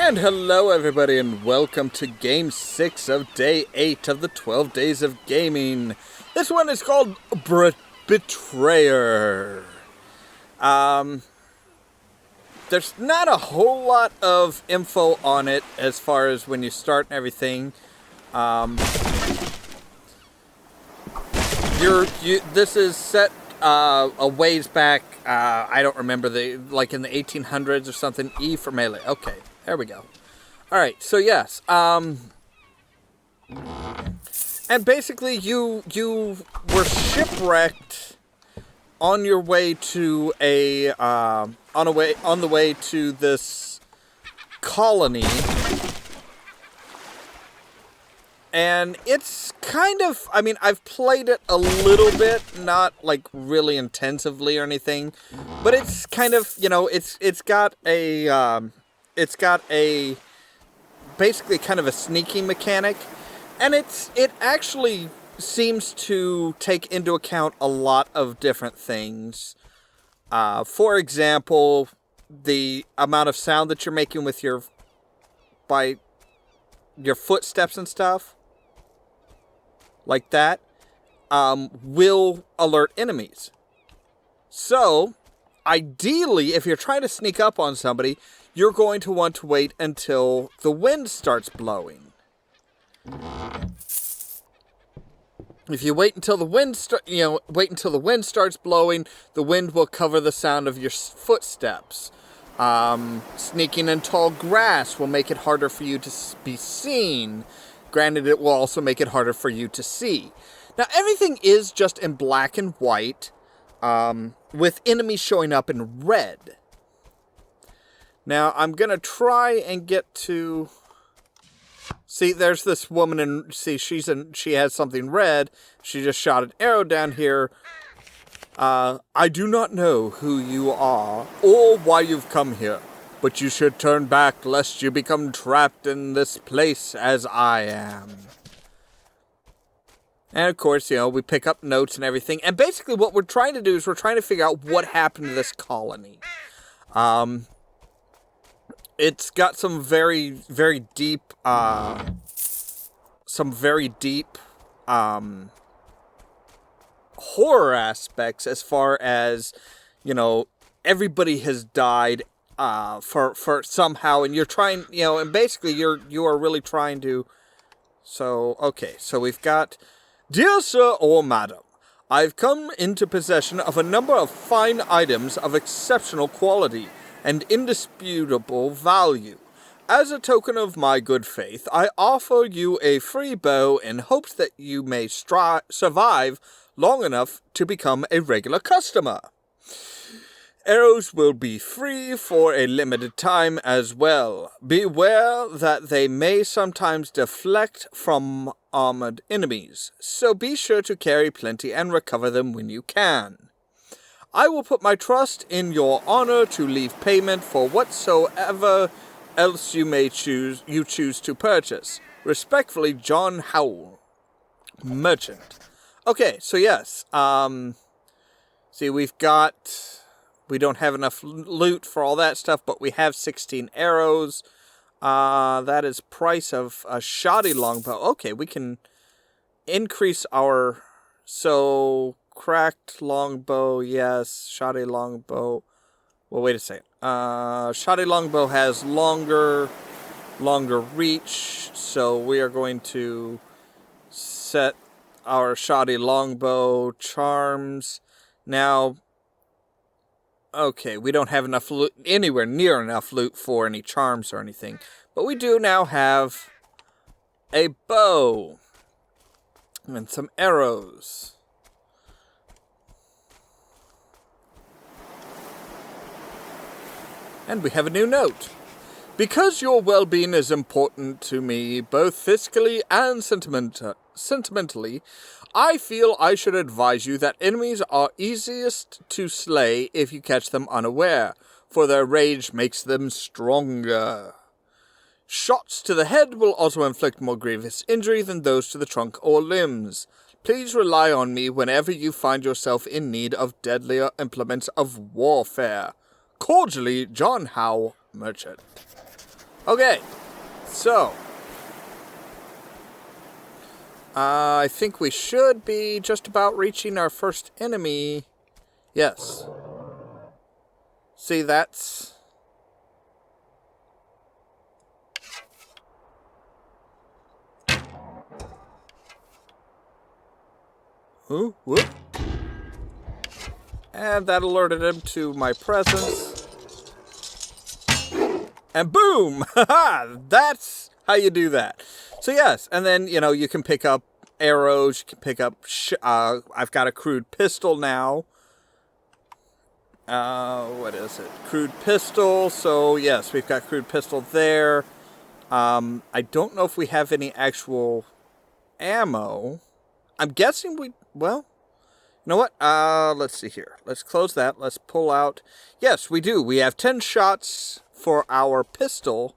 And hello everybody and welcome to Game 6 of Day 8 of the 12 Days of Gaming. This one is called Betrayer. There's not a whole lot of info on it as far as when you start and everything. This is set a ways back, I don't remember, like in the 1800s or something. E for melee. Okay. There we go. Alright, so yes, and basically you were shipwrecked on your way to on the way to this colony, and it's kind of, I mean, I've played it a little bit, not like really intensively or anything, but it's kind of, you know, it's got a basically kind of a sneaking mechanic, and it actually seems to take into account a lot of different things. For example, the amount of sound that you're making with your footsteps and stuff like that will alert enemies. So, ideally, if you're trying to sneak up on somebody, you're going to want to wait until the wind starts blowing. If you wait until the wind starts blowing, the wind will cover the sound of your footsteps. Sneaking in tall grass will make it harder for you to be seen. Granted, it will also make it harder for you to see. Now, everything is just in black and white, with enemies showing up in red. Now, I'm going to try and get to... See, there's this woman, and see, she has something red. She just shot an arrow down here. I do not know who you are, or why you've come here, but you should turn back, lest you become trapped in this place as I am. And of course, you know, we pick up notes and everything, and basically what we're trying to do is we're trying to figure out what happened to this colony. It's got some very, very deep, horror aspects as far as, you know, everybody has died, for somehow, and you're trying, you know, and basically you are really trying to, so, okay, so we've got, Dear Sir or Madam, I've come into possession of a number of fine items of exceptional quality and indisputable value. As a token of my good faith, I offer you a free bow in hopes that you may survive long enough to become a regular customer. Arrows will be free for a limited time as well. Beware that they may sometimes deflect from armored enemies, so be sure to carry plenty and recover them when you can. I will put my trust in your honor to leave payment for whatsoever else you choose to purchase. Respectfully, John Howell, Merchant. Okay, so yes, see, we don't have enough loot for all that stuff, but we have 16 arrows. That is price of a shoddy longbow. Okay, we can increase our, so... Cracked longbow, yes. Shoddy longbow. Well, wait a second. Shoddy longbow has longer reach, so we are going to set our shoddy longbow charms. Now, okay, we don't have enough loot, anywhere near enough loot for any charms or anything, but we do now have a bow and some arrows. And we have a new note. Because your well-being is important to me, both fiscally and sentimentally, I feel I should advise you that enemies are easiest to slay if you catch them unaware, for their rage makes them stronger. Shots to the head will also inflict more grievous injury than those to the trunk or limbs. Please rely on me whenever you find yourself in need of deadlier implements of warfare. Cordially, John Howe, Merchant. Okay, so I think we should be just about reaching our first enemy. Yes. See, that's... Ooh, whoop. And that alerted him to my presence. And boom! Haha! That's how you do that. So yes, and then, you know, you can pick up arrows, you can pick up... I've got a crude pistol now. What is it? Crude pistol. So yes, we've got crude pistol there. I don't know if we have any actual ammo. I'm guessing well, you know what? Let's see here. Let's close that. Let's pull out. Yes, we do. We have 10 shots for our pistol.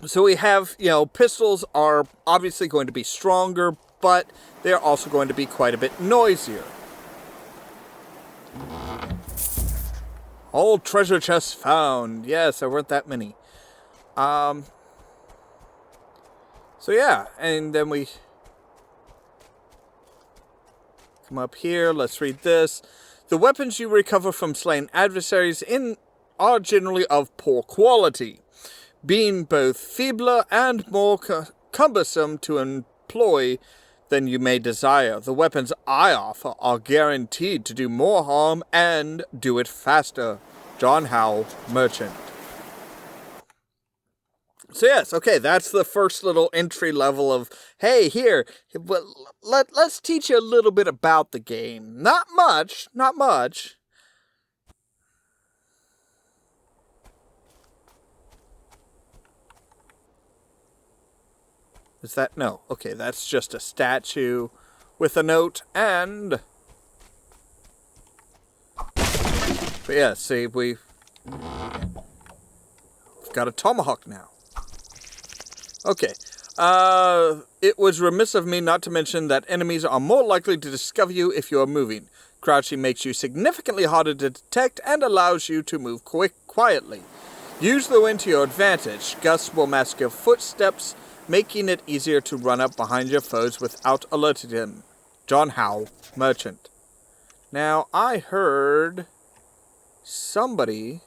So we have, you know, pistols are obviously going to be stronger, but they're also going to be quite a bit noisier. Old treasure chest found. Yes, there weren't that many. So yeah, and then we come up here. Let's read this. The weapons you recover from slain adversaries are generally of poor quality, being both feebler and more cumbersome to employ than you may desire. The weapons I offer are guaranteed to do more harm and do it faster. John Howe, Merchant. So yes, okay, that's the first little entry level of, hey, here, let's teach you a little bit about the game. Not much, not much. Is that, no, okay, that's just a statue with a note, and... But yeah, see, we've got a tomahawk now. Okay. It was remiss of me not to mention that enemies are more likely to discover you if you are moving. Crouching makes you significantly harder to detect and allows you to move quietly. Use the wind to your advantage. Gusts will mask your footsteps, making it easier to run up behind your foes without alerting them. John Howe, Merchant. Now, I heard somebody...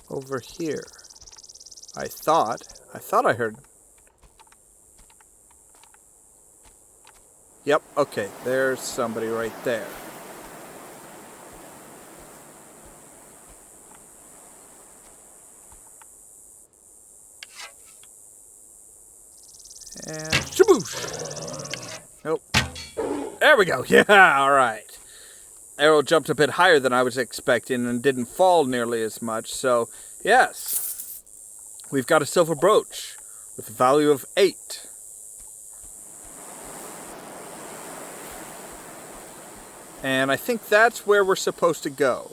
over here. I thought I heard. Yep, okay, there's somebody right there. And shaboosh! Nope. There we go, yeah, alright. Arrow jumped a bit higher than I was expecting and didn't fall nearly as much, so yes. We've got a silver brooch with a value of 8. And I think that's where we're supposed to go.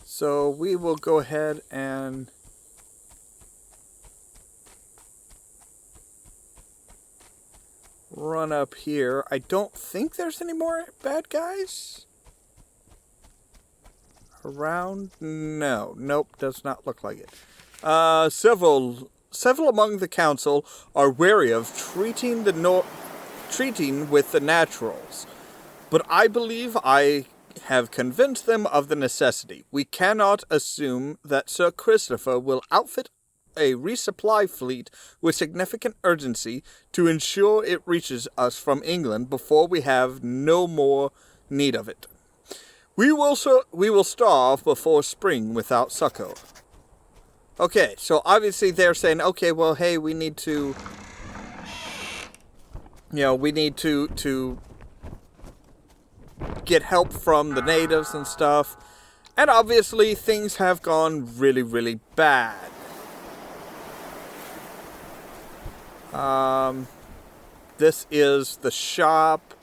So we will go ahead and... run up here. I don't think there's any more bad guys around. No, nope, does not look like it. Several among the council are wary of treating with the naturals, but I believe I have convinced them of the necessity. We cannot assume that Sir Christopher will outfit a resupply fleet with significant urgency to ensure it reaches us from England before we have no more need of it. We will starve before spring without succor. Okay, so obviously they're saying, okay, well, hey, we need to, you know, we need to get help from the natives and stuff. And obviously things have gone really, really bad. This is the shop.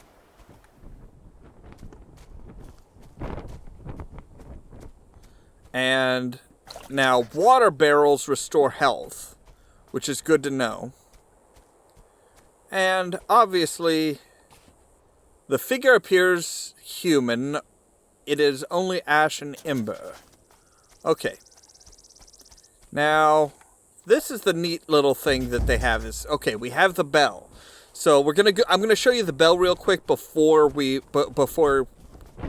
And now water barrels restore health, which is good to know. And obviously, the figure appears human. It is only ash and ember. Okay. Now, this is the neat little thing that they have is, okay, we have the bell. So I'm gonna show you the bell real quick before we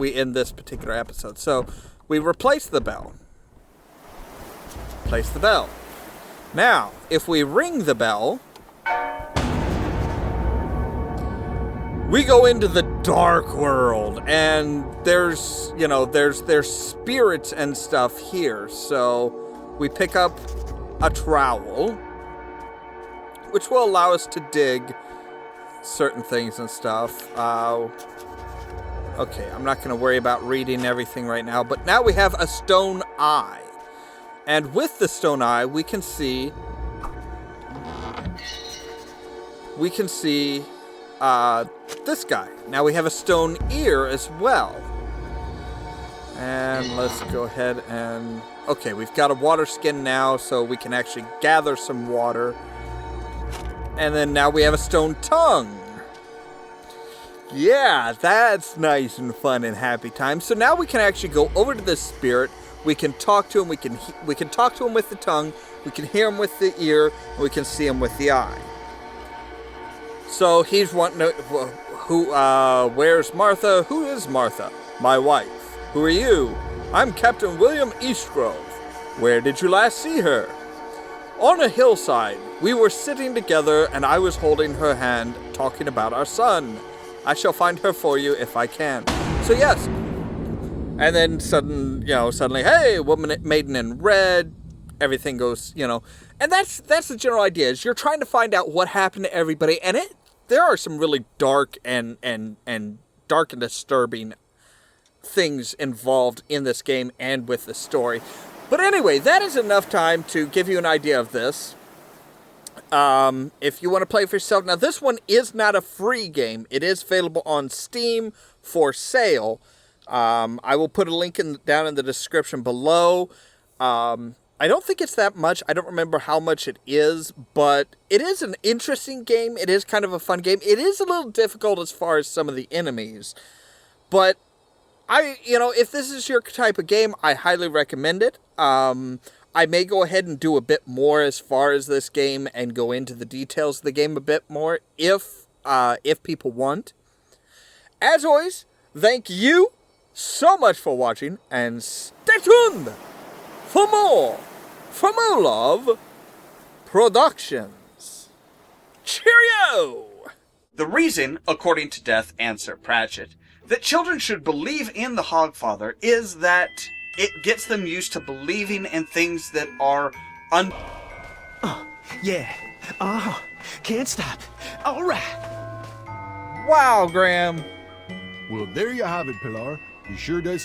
end this particular episode. So we replace the bell. Place the bell. Now, if we ring the bell, we go into the dark world, and there's spirits and stuff here. So we pick up a trowel, which will allow us to dig certain things and stuff. Okay, I'm not going to worry about reading everything right now, but now we have a stone eye. And with the stone eye, we can see this guy. Now we have a stone ear as well. And let's go ahead and... Okay, we've got a water skin now, so we can actually gather some water. And then now we have a stone tongue. Yeah, that's nice and fun and happy time. So now we can actually go over to this spirit. We can talk to him. We can talk to him with the tongue. We can hear him with the ear. And we can see him with the eye. So he's wanting to... where's Martha? Who is Martha? My wife. Who are you? I'm Captain William Eastgrove. Where did you last see her? On a hillside. We were sitting together, and I was holding her hand, talking about our son. I shall find her for you if I can. So yes. And then suddenly, hey, maiden in red. Everything goes, and that's the general idea. Is you're trying to find out what happened to everybody, and there are some really dark and dark and disturbing things involved in this game and with the story. But anyway, that is enough time to give you an idea of this. If you want to play it for yourself, now this one is not a free game. It is available on Steam for sale. I will put a link down in the description below. I don't think it's that much. I don't remember how much it is, but it is an interesting game. It is kind of a fun game. It is a little difficult as far as some of the enemies, but if this is your type of game, I highly recommend it. I may go ahead and do a bit more as far as this game and go into the details of the game a bit more if people want. As always, thank you so much for watching, and stay tuned for more from Ollamh Productions. Cheerio! The reason, according to Death and Sir Pratchett, that children should believe in the Hogfather is that it gets them used to believing in things that are Oh, yeah. Can't stop. All right. Wow, Graham. Well, there you have it, Pilar. You sure does